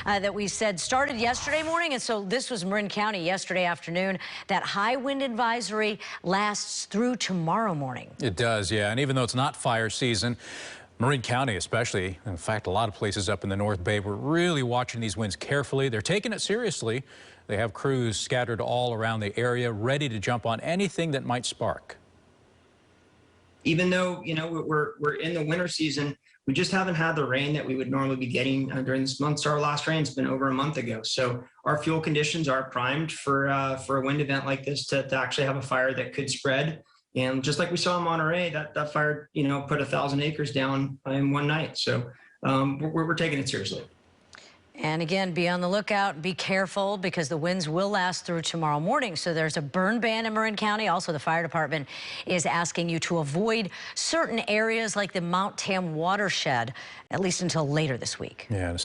that we said started yesterday morning. And so this was Marin County yesterday afternoon. That high wind advisory lasts through tomorrow morning. It does, yeah. And even though it's not fire season, Marin County especially, in fact, a lot of places up in the North Bay, we're really watching these winds carefully. They're taking it seriously. They have crews scattered all around the area, ready to jump on anything that might spark. Even though, we're in the winter season, we just haven't had the rain that we would normally be getting during this month. Our last rain's been over a month ago. So our fuel conditions are primed for a wind event like this to actually have a fire that could spread. And just like we saw in Monterey, that fire, put 1,000 acres down in one night. So we're taking it seriously. And again, be on the lookout, be careful, because the winds will last through tomorrow morning. So there's a burn ban in Marin County. Also, the fire department is asking you to avoid certain areas like the Mount Tam watershed, at least until later this week. Yeah.